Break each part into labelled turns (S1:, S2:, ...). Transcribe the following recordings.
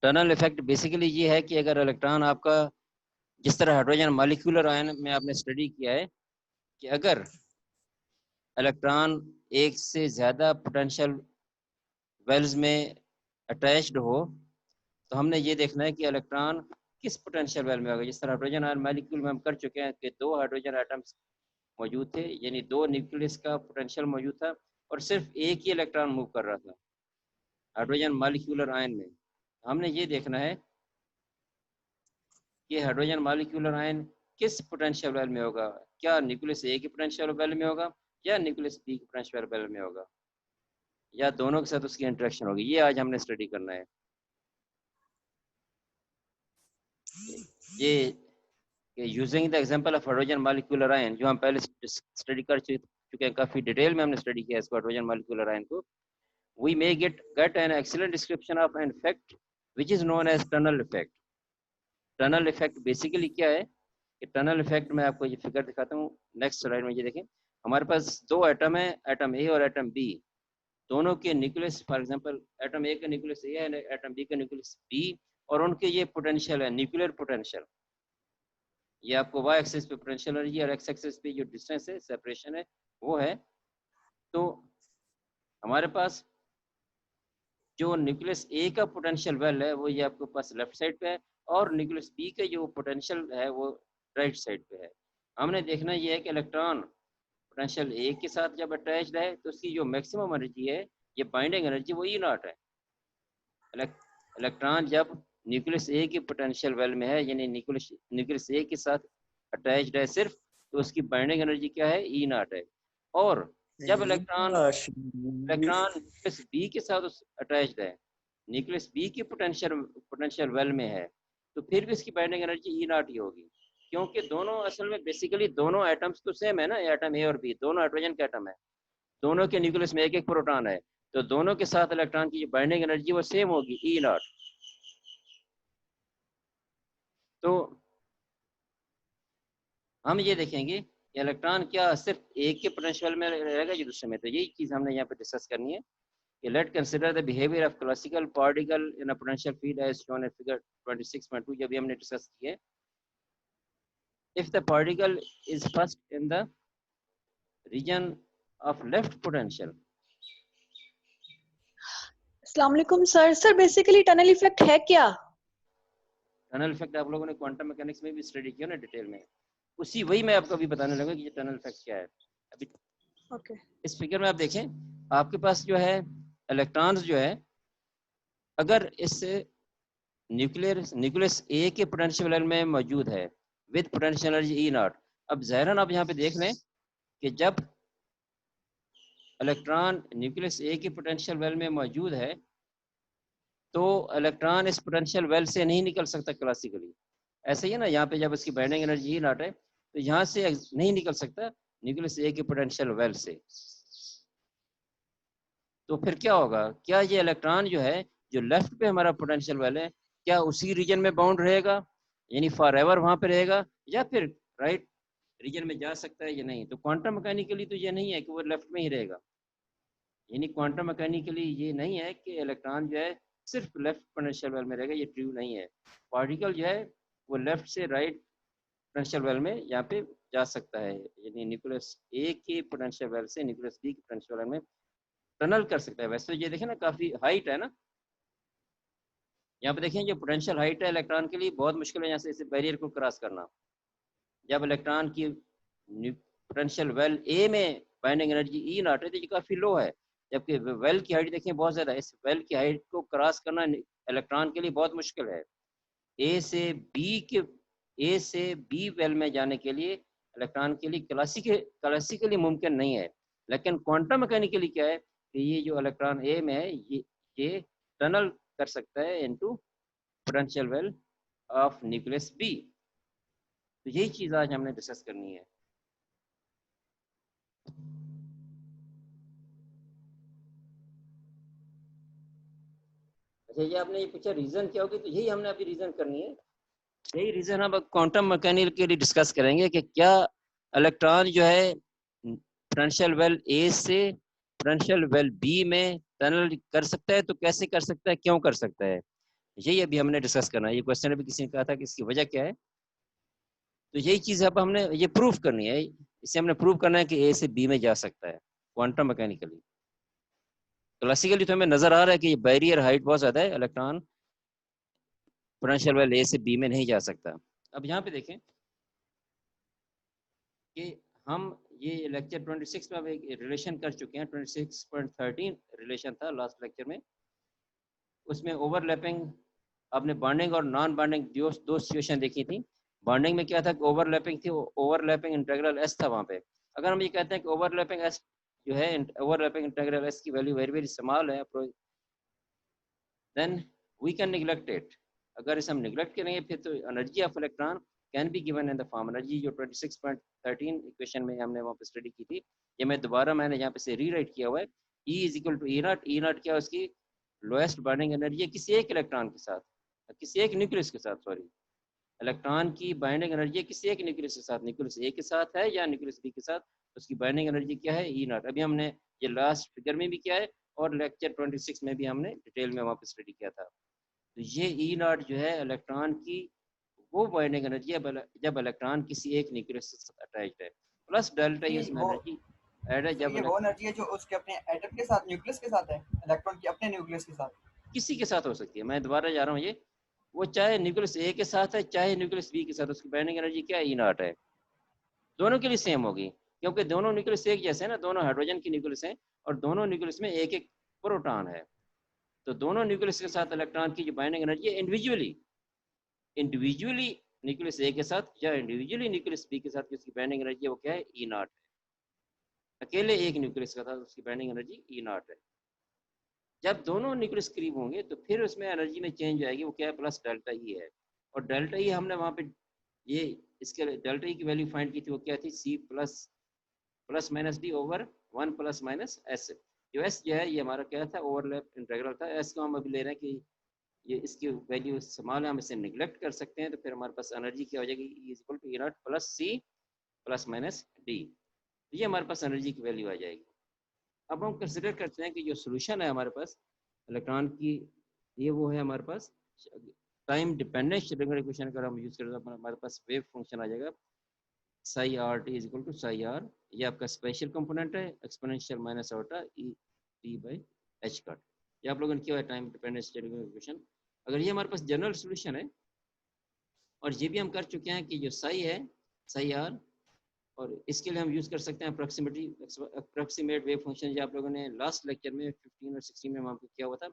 S1: Tunnel effect basically ये है कि अगर इलेक्ट्रॉन आपका, जिस तरह हाइड्रोजन मॉलिक्यूलर आयन में आपने स्टडी किया है कि अगर इलेक्ट्रॉन एक से ज़्यादा पोटेंशियल वेल्स में अटैच्ड हो तो हमने ये देखना है कि इलेक्ट्रॉन किस पोटेंशियल वेल में होगा। जिस तरह हाइड्रोजन आयन मॉलिक्यूल में हम कर चुके हैं कि 2 हाइड्रोजन एटम्स मौजूद थे, यानी 2 न्यूक्लियस का पोटेंशियल मौजूद था और सिर्फ एक ही इलेक्ट्रॉन मूव कर रहा था हाइड्रोजन मॉलिक्यूलर आयन में। हमने ये देखना है कि हाइड्रोजन मॉलिक्यूलर आयन किस पोटेंशियल वेल में होगा, क्या न्यूक्लियस ए के पोटेंशियल वेल में होगा या न्यूक्लियस बी के पोटेंशियल वेल में होगा, या दोनों के साथ उसकी इंटरेक्शन होगी। ये आज हमने स्टडी करना है। ये using the example of hydrogen molecular ion, जो हम पहले स्टडी कर चुके हैं, काफी डिटेल में हमने स्टडी किया इसको, हाइड्रोजन मॉलिक्यूलर आयन को। we may get an excellent description of an effect which is known as tunnel effect. Tunnel effect basically क्या है कि टनल इफेक्ट में आपको ये फिगर दिखाता हूँ नेक्स्ट स्लाइड में। ये देखें, हमारे पास 2 एटम है, एटम ए और एटम बी। दोनों के nucleus, for example atom A का न्यूक्लियस ए है, एटम बी का न्यूक्लियस बी, और उनके ये पोटेंशियल है, न्यूक्लियर पोटेंशियल। ये आपको वाई एक्सिस पे पोटेंशियल एनर्जी और एक्स एक्सिस पे जो डिस्टेंस है, सेपरेशन है, वो है। तो हमारे पास जो न्यूक्लियस ए का पोटेंशियल वेल है वो ये आपके पास लेफ्ट साइड पे है, और न्यूक्लियस बी का जो पोटेंशियल है वो राइट साइड पे है। हमने देखना ये है कि इलेक्ट्रॉन पोटेंशियल ए के साथ जब अटैच्ड है तो उसकी जो मैक्सिमम एनर्जी है, ये बाइंडिंग एनर्जी, वो ई नॉट है। इलेक्ट्रॉन जब न्यूक्लियस ए के पोटेंशियल वेल में है, यानी न्यूक्लियस ए के साथ अटैच्ड है सिर्फ, तो उसकी बाइंडिंग एनर्जी क्या है, ई नॉट है। और जब इलेक्ट्रॉन न्यूक्लियस बी के साथ अटैच्ड है, न्यूक्लियस बी की पोटेंशियल वेल में है, तो फिर भी इसकी बाइंडिंग एनर्जी ई नॉट ही होगी, क्योंकि दोनों असल में बेसिकली दोनों एटम्स तो सेम है ना, एटम ए और बी दोनों हाइड्रोजन के एटम है, दोनों के न्यूक्लियस में एक एक प्रोटॉन है, तो दोनों के साथ इलेक्ट्रॉन की बाइंडिंग एनर्जी वो सेम होगी, ई नॉट। तो हम ये देखेंगे कि इलेक्ट्रॉन क्या सिर्फ एक के पोटेंशियल में रहेगा या दूसरे में, तो यही चीज हमने यहाँ पे डिस्कस करनी है। Let's consider the behavior of classical particle in a potential field as shown in figure 26.2, जब भी हमने डिस्कस किए। If the particle is first in the region of left potential.
S2: अस्सलाम वालेकुम sir. Sir basically tunnel effect है क्या?
S1: Tunnel effect आप लोगों ने क्वांटम मैकेनिक्स में भी स्टडी किया ना डिटेल में, उसी वही मैं आपको अभी बताने लगा कि ये टनल इफेक्ट क्या है। अभी इस फिगर में आप देखें, आपके पास जो है इलेक्ट्रॉन्स जो है, अगर इससे न्यूक्लियस ए के पोटेंशियल में मौजूद है with potential energy E not. अब ज़ाहिरन आप यहाँ पे देख लें कि जब इलेक्ट्रॉन न्यूक्लियस ए के पोटेंशियल वेल में मौजूद है तो इलेक्ट्रॉन इस पोटेंशियल वेल से नहीं निकल सकता क्लासिकली। ऐसे ही है ना, यहाँ पे जब इसकी बाइंडिंग एनर्जी ई नॉट है तो यहाँ से नहीं निकल सकता न्यूक्लियस ए के पोटेंशियल वेल से। तो फिर क्या होगा, क्या ये इलेक्ट्रॉन जो है, जो लेफ्ट पे हमारा पोटेंशियल वेल है, क्या उसी रीजन में बाउंड रहेगा, यानी फॉर एवर वहां पे रहेगा, या फिर राइट रीजन में जा सकता है या नहीं? तो क्वांटम मैकेनिकली तो ये नहीं है कि वो लेफ्ट में ही रहेगा, यानी क्वांटम मैकेनिकली ये नहीं है कि इलेक्ट्रॉन जो है सिर्फ लेफ्ट पोटेंशियल वेल में रहेगा, ये ट्रू नहीं है। पार्टिकल जो है वो लेफ्ट से राइट पोटेंशियल वेल में यहाँ पे जा सकता है, यानी न्यूक्लियस ए के पोटेंशियल वेल से न्यूक्लियस बी के पोटेंशियल वेल में टनल कर सकता है। वैसे ये देखें ना, काफी हाइट है ना, यहाँ पे देखें जो पोटेंशियल हाइट है इलेक्ट्रॉन के लिए बहुत मुश्किल है यहाँ से इस बैरियर को क्रॉस करना। जब इलेक्ट्रॉन की पोटेंशियल वेल ए में बाइंडिंग एनर्जी ई नॉट है तो ये काफी लो है, जबकि वेल की हाइट देखें बहुत ज्यादा है। इस वेल की हाइट को क्रॉस करना इलेक्ट्रॉन के लिए बहुत मुश्किल है। ए से बी वेल में जाने के लिए इलेक्ट्रॉन के लिए क्लासिकली मुमकिन नहीं है, लेकिन क्वांटम मैकेनिकली क्या है कि ये जो इलेक्ट्रॉन ए में है ये टनल कर सकता है into potential well of nucleus B. तो यही चीज आज हमने डिस्कस करनी है। अच्छा, ये आपने ये पूछा रीजन क्या होगी, तो यही हमने अभी रीजन करनी है। यही रीजन हम क्वांटम मैकेनिकली डिस्कस करेंगे कि क्या इलेक्ट्रॉन जो है पोटेंशियल वेल ए से पोटेंशियल वेल बी में टनल कर सकता है, तो कैसे कर सकता है, क्यों कर सकता है। यही अभी हमने डिस्कस करना है। ये क्वेश्चन अभी किसी ने कहा था कि इसकी वजह क्या है, तो यही चीज अब हमने ये प्रूफ करनी है। इसे हमने प्रूव करना है कि ए से बी में जा सकता है क्वांटम मैकेनिकली। क्लासिकली तो हमें नजर आ रहा है कि बैरियर हाइट बहुत ज्यादा है, इलेक्ट्रॉन पोटेंशियल वेल ए से बी में नहीं जा सकता। अब यहाँ पे देखें कि हम ये लेक्चर 26 में अब एक रिलेशन कर चुके हैं। 26.13 रिलेशन था लास्ट लेक्चर में, उसमें ओवरलैपिंग आपने बॉन्डिंग और नॉन बॉन्डिंग दो सिचुएशन देखी थी। बॉन्डिंग में क्या था कि ओवरलैपिंग थी, ओवरलैपिंग इंटीग्रल एस था वहाँ पे। अगर हम ये कहते हैं कि ओवरलैपिंग एस जो है, ओवरलैपिंग इंटीग्रल एस की वैल्यू वेरी वेरी स्मॉल है, then we can neglect it. अगर इसे हम निगलेक्ट करेंगे फिर तो energy of electron can be given in the form energy, जो 26.13 इक्वेशन में हमने वहाँ पे स्टडी की थी। ये मैं दोबारा मैंने यहाँ पे से रीराइट किया हुआ है। E is equal to E naught. E naught क्या, उसकी लोएस्ट बर्निंग एनर्जी है किसी एक इलेक्ट्रॉन के साथ, किसी एक न्यूक्लियस के साथ, सॉरी, इलेक्ट्रॉन की बाइंडिंग एनर्जी किसी एक न्यूक्लियस के साथ, न्यूक्लियस ए के साथ है या न्यूक्लियस बी के साथ, उसकी बाइंडिंग एनर्जी क्या है, ई नॉट। अभी हमने ये लास्ट फिगर में भी किया है और लेक्चर 26 में भी हमने डिटेल में वहाँ पे स्टडी किया था। तो ये ई नॉट जो है इलेक्ट्रॉन की वो बाइंडिंग एनर्जी है जब इलेक्ट्रॉन किसी एक न्यूक्लियस से अटैच्ड है, प्लस डेल्टा ई उसमें एनर्जी ऐड है
S3: तो
S1: जब
S3: ये वो एनर्जी है जो उसके अपने एटम के साथ, न्यूक्लियस के साथ है, इलेक्ट्रॉन की अपने न्यूक्लियस के साथ,
S1: किसी के साथ हो सकती है। मैं दोबारा जा रहा हूँ, ये वो चाहे न्यूक्लियस ए के साथ है चाहे न्यूक्लियस बी के साथ, उसकी बाइंडिंग एनर्जी क्या है, ई नॉट है। दोनों के लिए सेम होगी क्योंकि दोनों न्यूक्लियस एक जैसे हैं ना, दोनों हाइड्रोजन की न्यूक्लियस हैं और दोनों न्यूक्लियस में एक एक प्रोटॉन है। तो दोनों न्यूक्लियस के साथ इलेक्ट्रॉन की जो बाइंडिंग एनर्जी है इंडिविजुअली न्यूक्लियस ए के साथ या इंडिविजुअली न्यूक्लियस बी के साथ उसकी बाइंडिंग एनर्जी वो क्या है, ई नॉट है। अकेले एक न्यूक्लियस का था उसकी बाइंडिंग एनर्जी ई नॉट है। जब दोनों न्यूक्लियस करीब होंगे तो फिर उसमें एनर्जी में चेंज आएगी, वो क्या है, प्लस डेल्टा ई है। और डेल्टा ई हमने वहाँ पे ये इसके डेल्टा ई की वैल्यू फाइंड की थी, वो क्या थी, C plus plus minus D over 1 plus minus S. जो एस जो है ये हमारा क्या था, ओवरलैप इंटीग्रल था। एस को हम अभी ले रहे हैं कि ये इसकी वैल्यू समान है, हम इसे निगलेक्ट कर सकते हैं, तो फिर हमारे पास एनर्जी क्या हो जाएगी, E is equal to E naught plus C plus minus D. ये हमारे पास एनर्जी की वैल्यू आ जाएगी। अब हम कंसिडर करते हैं कि जो सोल्यूशन है हमारे पास इलेक्ट्रॉन की, ये वो है हमारे पास टाइम डिपेंडेंट श्रोडिंगर इक्वेशन। अगर हम यूज करें तो हमारे पास वेव फंक्शन आ जाएगा psi R T is equal to psi R, ये आपका स्पेशल कंपोनेंट है exponential minus iota E T by H cut. ये आप लोगों ने किया है टाइम डिपेंडेंट श्रोडिंगर इक्वेशन। अगर ये हमारे पास जनरल सोल्यूशन है और ये भी हम कर चुके हैं कि जो साई है साई आर, और इसके लिए हम यूज कर सकते हैं अप्रोक्सीमेट वेव फंक्शन, जो आप लोगों ने लास्ट लेक्चर में 15 और 16 में वहाँ पे किया हुआ था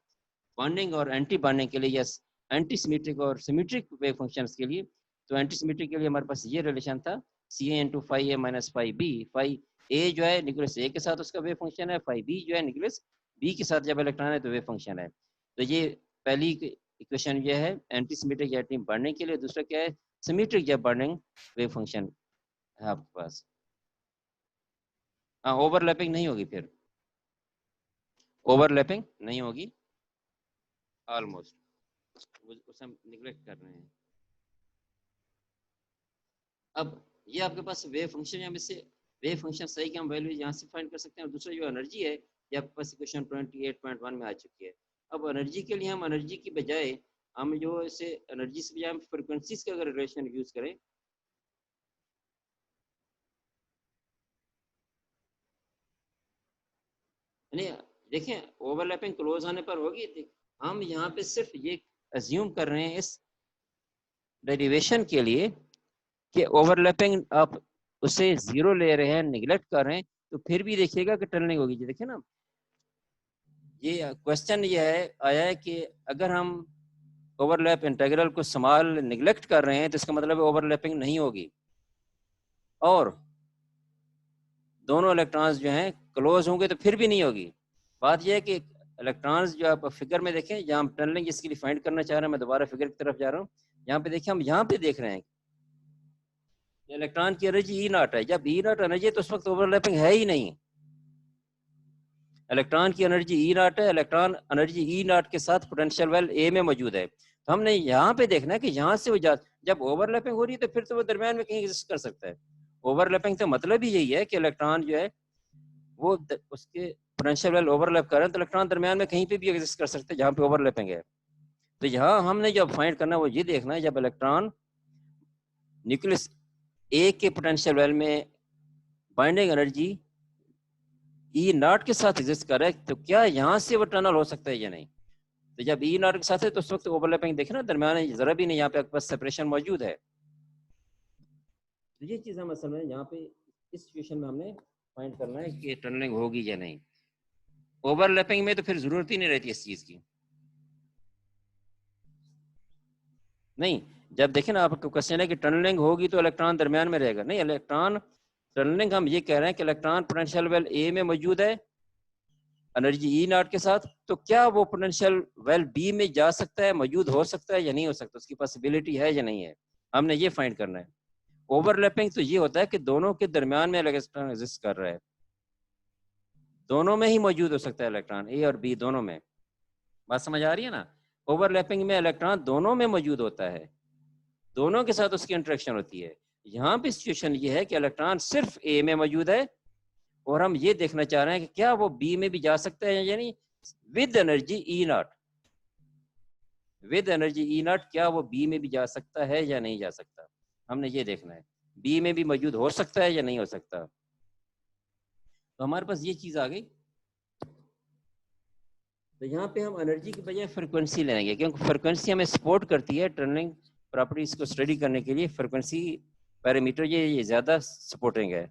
S1: बॉन्डिंग और एंटी बॉन्डिंग के लिए, यस एंटी सिमेट्रिक और सिमेट्रिक वेव फंक्शंस के लिए। तो एंटी सिमेट्रिक के लिए हमारे पास ये रिलेशन था सी ए इंटू फाई ए माइनस फाई बी। फाई ए जो है न्यूक्लियस ए के साथ उसका वेव फंक्शन है, फाई बी जो है न्यूक्लियस बी के साथ जब इलेक्ट्रॉन है तो वेव फंक्शन है। तो ये पहली इक्वेशन ये है एंटी सिमेट्रिक एंटी बॉन्डिंग के लिए। दूसरा क्या है, सिमेट्रिक जब बॉन्डिंग वेव फंक्शन है आपके पास। हाँ, ओवरलैपिंग नहीं होगी, फिर ओवरलैपिंग नहीं होगी ऑलमोस्ट, उसे हम निगलेक्ट कर रहे हैं। अब ये आपके पास वेव फंक्शन, हम इससे वेव फंक्शन सही की हम वैल्यू यहाँ से फाइंड कर सकते हैं। और दूसरा जो एनर्जी है ये आपके पास इक्वेशन 28.1 में आ चुकी है। अब एनर्जी के लिए हम एनर्जी की बजाय हम जो इसे एनर्जी से बजाय हम फ्रिक्वेंसीज का अगर रिलेशन यूज करें, यानी देखें ओवरलैपिंग क्लोज आने पर होगी। हम यहाँ पे सिर्फ ये अज्यूम कर रहे हैं इस डेरिवेशन के लिए कि ओवरलैपिंग आप उसे जीरो ले रहे हैं, निगलेक्ट कर रहे हैं, तो फिर भी देखिएगा कि टर्निंग होगी। जी देखिए ना, ये क्वेश्चन ये है आया है कि अगर हम ओवरलैप इंटीग्रल को स्मॉल निगलेक्ट कर रहे हैं तो इसका मतलब ओवरलैपिंग नहीं होगी और दोनों इलेक्ट्रॉन्स जो हैं क्लोज होंगे तो फिर भी नहीं होगी। बात यह है कि इलेक्ट्रॉन्स जो आप फिगर में देखें, जहाँ हम टनलिंग इसके लिए फाइंड करना चाह रहे हैं, मैं दोबारा फिगर की तरफ जा रहा हूँ। यहाँ पे देखिए, हम यहाँ पे देख रहे हैं इलेक्ट्रॉन की एनर्जी ई नॉट है। जब ई नॉट एनर्जी है तो उस वक्त ओवरलैपिंग है ही नहीं। इलेक्ट्रॉन की एनर्जी ई नॉट है, इलेक्ट्रॉन एनर्जी ई नॉट के साथ पोटेंशियल वेल ए में मौजूद है। तो हमने यहाँ पे देखना है कि यहाँ से वो जब ओवरलैपिंग हो रही है तो फिर तो वो दरमियान में कहीं एग्जिस्ट कर सकता है। ओवरलैपिंग तो मतलब ही यही है कि इलेक्ट्रॉन जो है वो उसके पोटेंशियल वेल ओवरलैप कर रहे हैं, तो इलेक्ट्रॉन दरमियान में कहीं पे भी एग्जिस्ट कर सकते हैं जहाँ पे ओवरलैपिंग है। तो यहाँ हमने जब फाइंड करना है वो ये देखना है, जब इलेक्ट्रॉन न्यूक्लियस ए के पोटेंशियल वेल में बाइंडिंग एनर्जी ई नॉट के साथ एग्जिस्ट कर रहा है, तो क्या यहाँ से वो टनल हो सकता है या नहीं। तो जब ई नॉट के साथ है तो उस वक्त ओवरलैपिंग देखना दरम्यान है, जरा भी नहीं, यहाँ पे आपके पास सेपरेशन मौजूद है। तो ये चीज़ हम असल में यहाँ पे इस सिचुएशन में हमने फाइंड करना है कि टनलिंग होगी या नहीं। ओवरलैपिंग में तो फिर जरूरत ही नहीं रहती इस चीज़ की। नहीं, जब देखें ना आपको क्वेश्चन है कि टनलिंग होगी तो इलेक्ट्रॉन दरमियान में रहेगा, नहीं, इलेक्ट्रॉन टनलिंग हम ये कह रहे हैं कि इलेक्ट्रॉन पोटेंशियल वेल ए में मौजूद है एनर्जी ई नॉट के साथ, तो क्या वो पोटेंशियल वेल बी में जा सकता है, मौजूद हो सकता है या नहीं हो सकता, उसकी पॉसिबिलिटी है या नहीं है, हमने ये फाइंड करना है। ओवरलैपिंग तो ये होता है कि दोनों के दरमियान में इलेक्ट्रॉन एग्जिस्ट कर रहा है, दोनों में ही मौजूद हो सकता है इलेक्ट्रॉन, ए और बी दोनों में। बात समझ आ रही है ना। ओवरलैपिंग में इलेक्ट्रॉन दोनों में मौजूद होता है, दोनों के साथ उसकी इंटरेक्शन होती है। यहाँ पे सिचुएशन ये है कि इलेक्ट्रॉन सिर्फ ए में मौजूद है और हम ये देखना चाह रहे हैं कि क्या वो बी में भी जा सकता है, यानी with energy E not, with energy E naught क्या वो बी में भी जा सकता है या नहीं जा सकता, हमने ये देखना है। बी में भी मौजूद हो सकता है या नहीं हो सकता। तो हमारे पास ये चीज आ गई। तो यहाँ पे हम एनर्जी की बजाय फ्रिक्वेंसी लेंगे, क्योंकि फ्रिक्वेंसी हमें सपोर्ट करती है टनलिंग प्रॉपर्टीज को स्टडी करने के लिए। फ्रिक्वेंसी पैरामीटर ये ज्यादा सपोर्टिंग है।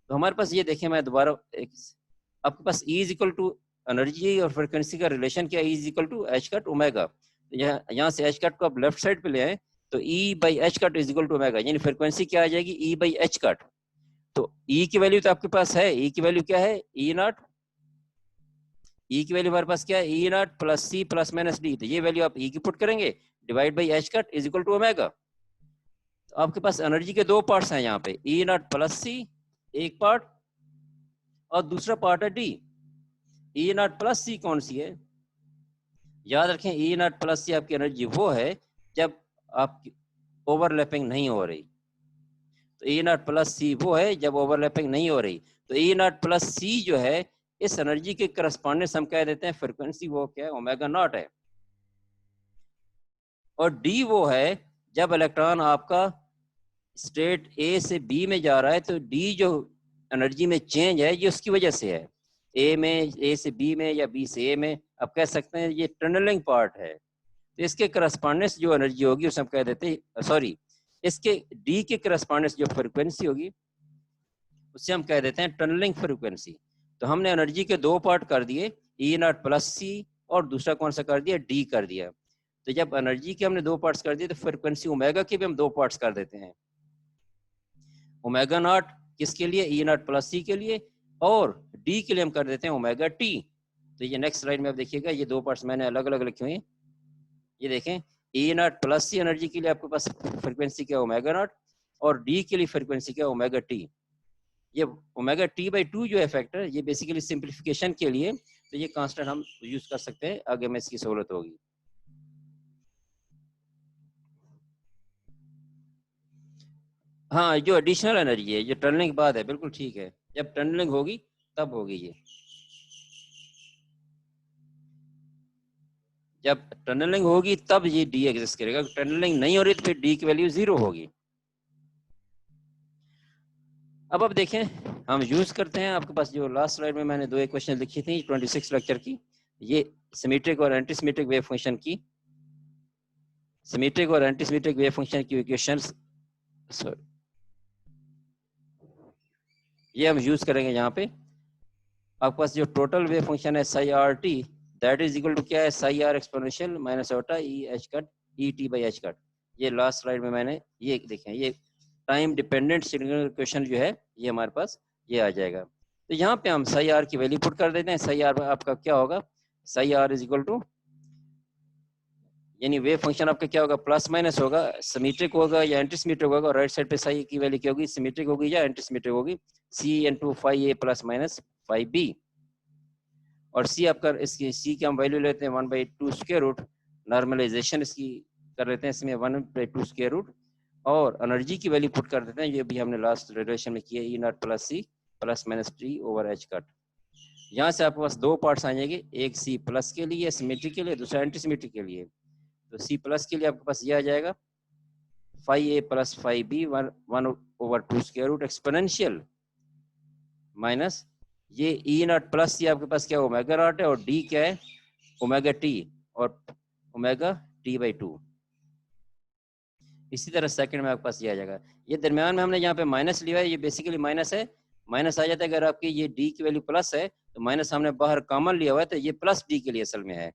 S1: तो हमारे पास ये देखें, मैं दोबारा आपके पास E is equal to energy और फ्रिक्वेंसी का रिलेशन क्या है, E is equal to H cut omega. यहाँ से एच कट को आप लेफ्ट साइड पे ले आए तो E by H cut is equal to omega, यानी फ्रिक्वेंसी क्या आ जाएगी, E बाई एच कट। तो E की वैल्यू तो आपके पास है, E की वैल्यू क्या है, E नॉट, E की वैल्यू हमारे पास क्या है, E naught plus C plus minus D. तो ये वैल्यू आप E की पुट करेंगे, divide by H cut is equal to omega. तो आपके पास एनर्जी के दो पार्ट्स हैं यहाँ पे, E नॉट प्लस सी एक पार्ट और दूसरा पार्ट है डी। E नॉट प्लस सी कौन सी है, याद रखें, E नॉट प्लस सी आपकी एनर्जी वो है जब आपकी ओवरलैपिंग नहीं हो रही। तो E नॉट प्लस सी वो है जब ओवरलैपिंग नहीं हो रही। तो E नॉट प्लस सी जो है इस एनर्जी के करस्पॉन्डेंस हम कह देते हैं फ्रीक्वेंसी, वो क्या है, ओमेगा नॉट है। और डी वो है जब इलेक्ट्रॉन आपका स्टेट ए से बी में जा रहा है, तो डी जो एनर्जी में चेंज है ये उसकी वजह से है, ए में, ए से बी में या बी से ए में, आप कह सकते हैं ये टनलिंग पार्ट है। तो इसके करस्पॉन्डेंस जो एनर्जी होगी उसे हम कह देते हैं, सॉरी, इसके डी के करस्पॉन्डेंस जो फ्रीक्वेंसी होगी उसे हम कह देते हैं टनलिंग फ्रीक्वेंसी। तो हमने एनर्जी के दो पार्ट कर दिए, E नॉट प्लस सी और दूसरा कौन सा कर दिया, डी कर दिया। तो जब एनर्जी के हमने दो पार्ट्स कर दिए तो फ्रीक्वेंसी ओमेगा के भी हम दो पार्ट्स कर देते हैं। ओमेगा नॉट किसके लिए, E नॉट प्लस सी के लिए, और डी के लिए हम कर देते हैं ओमेगा टी। तो ये नेक्स्ट स्लाइड में आप देखिएगा, ये दो पार्ट्स मैंने अलग अलग लिखे हुए हैं। ये देखें, E naught plus C energy के लिए आपके पास फ्रीक्वेंसी क्या, ओमेगा नॉट, और डी के लिए फ्रीक्वेंसी क्या, ओमेगा टी। ये ओमेगा टी बाई 2 जो है फैक्टर, ये बेसिकली सिंप्लीफिकेशन के लिए, तो ये कांस्टेंट हम यूज कर सकते हैं, आगे में इसकी सहूलत होगी। हाँ, जो एडिशनल एनर्जी है, जो टनलिंग के बाद है, बिल्कुल ठीक है, जब टनलिंग होगी तब होगी ये। जब टनलिंग होगी तब ये डी एग्जिस्ट करेगा, टनलिंग नहीं हो रही तो फिर डी की वैल्यू 0 होगी। अब देखें, हम यूज करते हैं, आपके पास जो लास्ट स्लाइड में मैंने दो इक्वेशन लिखी थी 26 लेक्चर की, ये सिमेट्रिक और एंटीसिमेट्रिक वेव फंक्शन की, सिमेट्रिक और एंटीसिमेट्रिक वेव फंक्शन की इक्वेशंस, सॉरी, ये हम यूज करेंगे। यहाँ पे आपके पास जो टोटल वेव फंक्शन है psi R T, that is equal to क्या है, psi R exponential minus iota E H cut E T by H cut. ये लास्ट स्लाइड में मैंने ये देखें, ये टाइम डिपेंडेंट सिग्नल इक्वेशन जो है ये हमारे पास ये आ जाएगा। तो यहाँ पे हम साई आर की वैल्यू पुट कर देते हैं। साई आर आपका क्या होगा, psi R is equal to, यानी वेव फंक्शन आपका क्या होगा, प्लस माइनस होगा, सिमेट्रिक होगा या एंटीसिमेट्रिक होगा, और राइट साइड पे साई की वैल्यू क्या होगी, सिमेट्रिक होगी या एंटीसिमेट्रिक होगी, सी इनटू फाई ए प्लस माइनस फाई बी। और सी आपका, इसकी सी की हम वैल्यू लेते हैं 1/2 स्क्वायर रूट, नॉर्मलाइजेशन इसकी कर लेते हैं इसमें 1/2 स्क्वायर रूट, और एनर्जी की वैल्यू पुट कर देते हैं, ये भी हमने लास्ट रिलेशन में किया, E naught plus C plus minus T over H cut. यहाँ से आपके पास दो पार्ट्स आ जाएंगे, एक सी प्लस के लिए सिमेट्रिक के लिए, दूसरा एंटीसिमेट्रिक के लिए। तो C प्लस के लिए आपके पास ये आ जाएगा 5a plus 5b 1/2 square root exponential minus ये E नॉट प्लस ये आपके पास क्या ओमेगा नॉट है और D क्या है ओमेगा टी और ओमेगा t/2। इसी तरह सेकंड में आपके पास ये आ जाएगा। ये दरमियान में हमने यहाँ पे माइनस लिया है, ये बेसिकली माइनस है, माइनस आ जाता है। अगर आपकी ये डी की वैल्यू प्लस है तो माइनस हमने बाहर कॉमन लिया हुआ है, तो ये प्लस डी के लिए असल में है।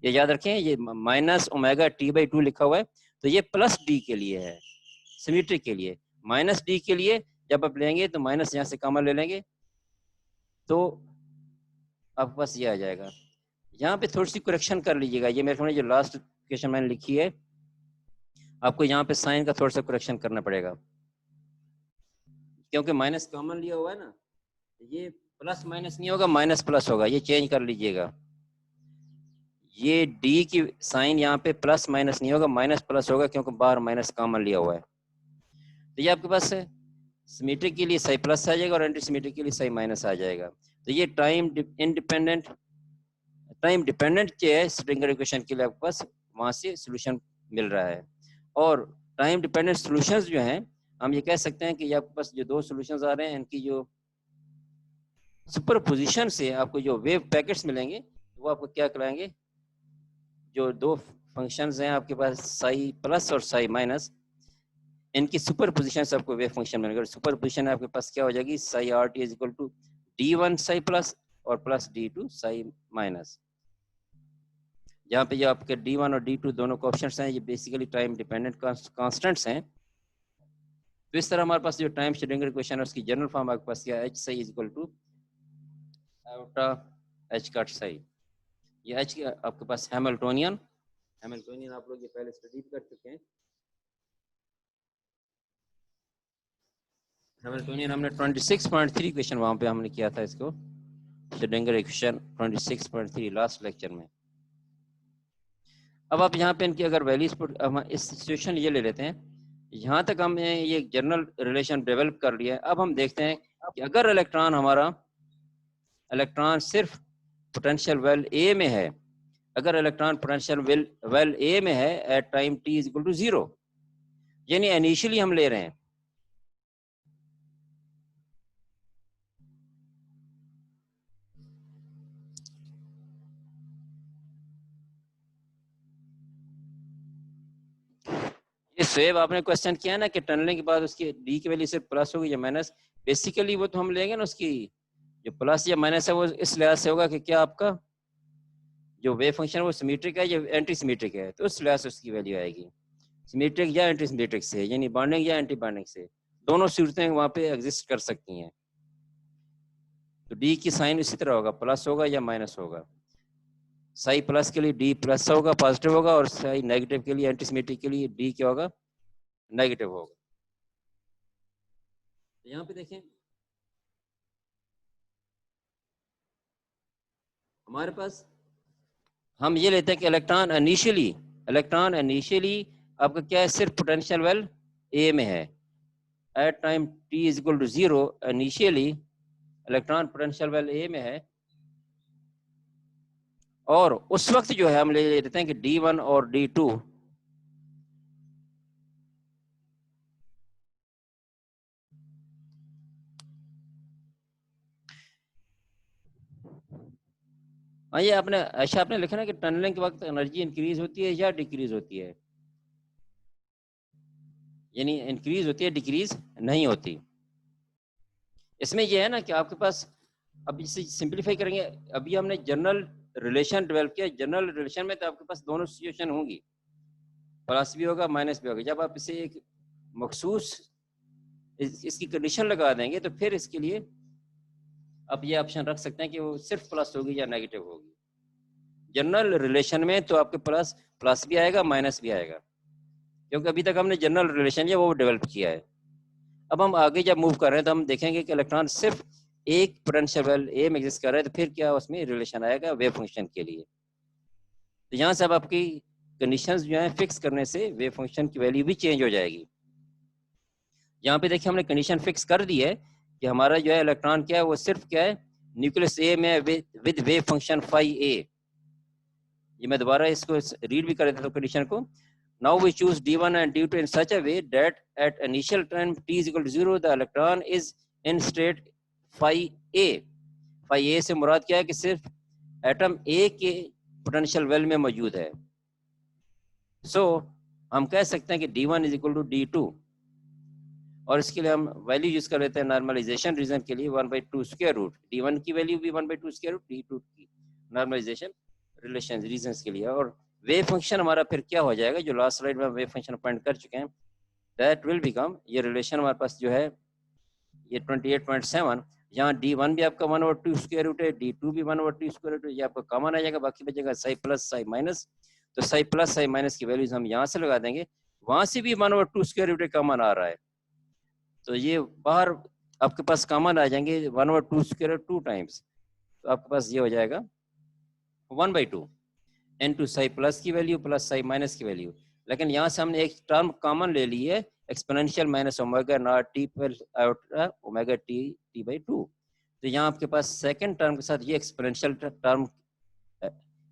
S1: ये याद रखें, ये माइनस ओमेगा t/2 लिखा हुआ है तो ये प्लस डी के लिए है, सिमेट्री के लिए। माइनस डी के लिए जब आप लेंगे तो माइनस यहाँ से कॉमन ले लेंगे तो आपके पास ये आ जाएगा। यहाँ पे थोड़ी सी करेक्शन कर लीजिएगा, ये मेरे ख्याल जो लास्ट क्वेश्चन मैंने लिखी है आपको यहाँ पे साइन का थोड़ा सा करेक्शन करना पड़ेगा, क्योंकि माइनस कॉमन लिया हुआ है ना, ये प्लस माइनस नहीं होगा, माइनस प्लस होगा, ये चेंज कर लीजिएगा। ये डी की साइन यहाँ पे प्लस माइनस नहीं होगा, माइनस प्लस होगा, क्योंकि बाहर माइनस कॉमन लिया हुआ है। तो ये आपके पास है सिमेट्रिक के लिए सही प्लस आ जाएगा और एंटी सिमेट्रिक के लिए सही माइनस आ जाएगा। तो ये टाइम इंडिपेंडेंट टाइम डिपेंडेंट के है स्ट्रिंगर इक्वेशन के लिए आपके पास वहां से सॉल्यूशन मिल रहा है। और टाइम डिपेंडेंट सॉल्यूशंस जो हैं हम ये कह सकते हैं कि ये आपके पास जो दो सॉल्यूशंस आ रहे हैं इनकी जो सुपरपोजिशन से आपको जो वेव पैकेट्स मिलेंगे वो आपको क्या कहलाएंगे, जो दो फंक्शंस हैं आपके पास साई प्लस और साई माइनस, इनकी सुपरपोजिशन से आपको वेव फंक्शन मिलेगा। सुपरपोजिशन आपके पास क्या हो जाएगी, psi R T is equal to d1 psi plus और प्लस d2 साई माइनस। यहाँ पे जो आपके d1 और d2 दोनों कोएफिशिएंट्स हैं ये बेसिकली टाइम डिपेंडेंट कांस्टेंट्स हैं। तो इस तरह हमारे पास जो टाइम श्रोडिंगर इक्वेशन है उसकी जनरल फॉर्म आपके पास क्या है, h psi is equal to iota h cut psi. ये h आपके पास हैमिल्टोनियन आप लोग ये पहले स्टडी कर चुके हैं। हैमिल्टोनियन हमने 26.3 क्वेश्चन वहां पे हमने किया था इसको, श्रोडिंगर इक्वेशन 26.3 लास्ट लेक्चर में। अब आप यहाँ पे इनकी अगर वैल्यूज हम इस सिचुएशन ये ले लेते हैं, यहाँ तक हमने ये जनरल रिलेशन डेवलप कर लिया है। अब हम देखते हैं कि अगर इलेक्ट्रॉन सिर्फ पोटेंशियल वेल ए में है, अगर इलेक्ट्रॉन पोटेंशियल वेल ए में है at time t is equal to 0, यानी इनिशियली हम ले रहे हैं, इस वेव आपने क्वेश्चन किया ना कि टनलिंग के बाद उसकी डी की वैल्यू सिर्फ प्लस होगी या माइनस, बेसिकली वो तो हम लेंगे ना उसकी जो प्लस या माइनस है वो इस लिहाज से होगा कि क्या आपका जो वेव फंक्शन है वो सिमेट्रिक है या एंटी सिमेट्रिक है, तो उस लिहाज से उसकी वैल्यू आएगी सिमेट्रिक या एंटी सिमेट्रिक से, यानी बॉन्डिंग या एंटी बॉन्डिंग से, दोनों सूरतें वहां पे एग्जिस्ट कर सकती हैं। तो डी की साइन इसी तरह होगा, प्लस होगा या माइनस होगा। साई प्लस के लिए डी प्लस होगा, पॉजिटिव होगा, और साई नेगेटिव के लिए एंटी सिमेट्रिक के लिए डी क्या होगा, नेगेटिव होगा। तो यहाँ पे देखें हमारे पास हम ये लेते हैं कि इलेक्ट्रॉन इनिशियली आपका क्या है, सिर्फ पोटेंशियल वेल ए में है at time t is equal to 0, initially electron potential well ए में है, और उस वक्त जो है हम ले लेते हैं कि d1 और d2 ये आपने लिखा ना कि टनलिंग के वक्त एनर्जी इंक्रीज होती है या डिक्रीज होती है, यानी इंक्रीज होती है डिक्रीज नहीं होती। इसमें यह है ना कि आपके पास, अब इसे सिंपलीफाई करेंगे, अभी हमने जनरल रिलेशन डेवलप किया, जनरल रिलेशन में तो आपके पास दोनों सिचुएशन होंगी, प्लस भी होगा माइनस भी होगा। जब आप इसे एक मखसूस इसकी कंडीशन लगा देंगे तो फिर इसके लिए आप ये ऑप्शन रख सकते हैं कि वो सिर्फ प्लस होगी या नेगेटिव होगी। जनरल रिलेशन में तो आपके प्लस भी आएगा माइनस भी आएगा, क्योंकि अभी तक हमने जनरल रिलेशन जो वो डेवलप किया है। अब हम आगे जब मूव कर रहे हैं तो हम देखेंगे कि इलेक्ट्रॉन सिर्फ एक पोटेंशियल वेल ए में एग्जिस्ट कर रहा है, तो फिर क्या उसमें रिलेशन आएगा वेव फंक्शन के लिए। तो यहाँ से अब आपकी कंडीशंस जो है फिक्स करने से वेव फंक्शन की वैल्यू भी चेंज हो जाएगी। यहाँ पे देखिए हमने कंडीशन फिक्स कर दी है कि हमारा जो है इलेक्ट्रॉन क्या है, वो सिर्फ क्या है न्यूक्लियस ए में विद वेव फंक्शन फाई ए, ये मैं दोबारा इसको रीड भी कर देता हूँ कंडीशन को. Now we choose D1 and D2 in such a way that at initial time t is equal to 0, the electron is in state phi A. Phi A से मुराद क्या है कि सिर्फ एटम A के पोटेंशियल वेल में मौजूद है. So हम कह सकते हैं कि D1 is equal to D2 और इसके लिए हम वैल्यू यूज कर लेते हैं नॉर्मलाइजेशन रीजन के लिए 1/2 स्क्वायर रूट. D1 की वैल्यू भी 1/2 स्क्वायर रूट, D2 की नॉर्मलाइजेशन रिलेशन रीजंस के लिए. और वेव फंक्शन हमारा फिर क्या हो जाएगा, जो लास्ट स्लाइड में वेव फंक्शन पॉइंट कर चुके हैं, दैट विल बिकम, ये रिलेशन हमारे पास जो है ये 28.7, यहाँ D1 भी आपका 1/2 स्क्वायर रूट है, D2 भी 1/2 स्क्वायर रूट है, ये आपका कॉमन आ जाएगा, बाकी बचेगा साई प्लस साई माइनस. तो साई प्लस साई माइनस की वैल्यूज हम यहाँ से लगा देंगे, वहां से भी 1/2 स्क्वायर रूट कॉमन आ रहा है, तो ये बाहर आपके पास कॉमन आ जाएंगे 1/2 स्क्वायर 2 टाइम्स, तो आपके पास ये हो जाएगा 1/2 into साई प्लस की वैल्यू प्लस साई माइनस की वैल्यू. लेकिन यहाँ से हमने एक टर्म कॉमन ले ली है, exponential minus omega naught T पर ओमेगा टी बाई 2. तो यहाँ आपके पास सेकंड टर्म के साथ ये एक्सपोनेंशियल टर्म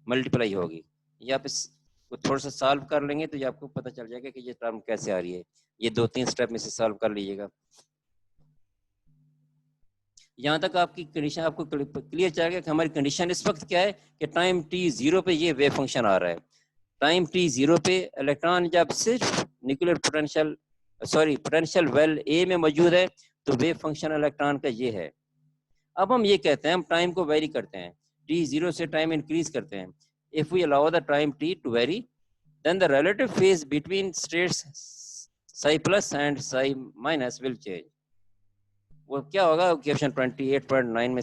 S1: मल्टीप्लाई होगी. ये आप इसको थोड़ा सा सॉल्व कर लेंगे तो ये आपको पता चल जाएगा कि ये टर्म कैसे आ रही है. ये 2-3 स्टेप में से सॉल्व कर लीजिएगा. यहाँ तक आपकी कंडीशन आपको क्लियर चलेगा कि हमारी कंडीशन इस वक्त क्या है कि टाइम t 0 पे ये वेव फंक्शन आ रहा है. टाइम t 0 पे इलेक्ट्रॉन जब सिर्फ न्यूक्लियर पोटेंशियल वेल A में मौजूद है तो वेव फंक्शन इलेक्ट्रॉन का ये है. अब हम ये कहते हैं, हम टाइम को वेरी करते हैं, t 0 से टाइम इंक्रीज करते हैं. If we allow the time t to vary, then the relative phase between states psi plus and psi minus will change. वो क्या होगा, क्वेश्चन 28.9 में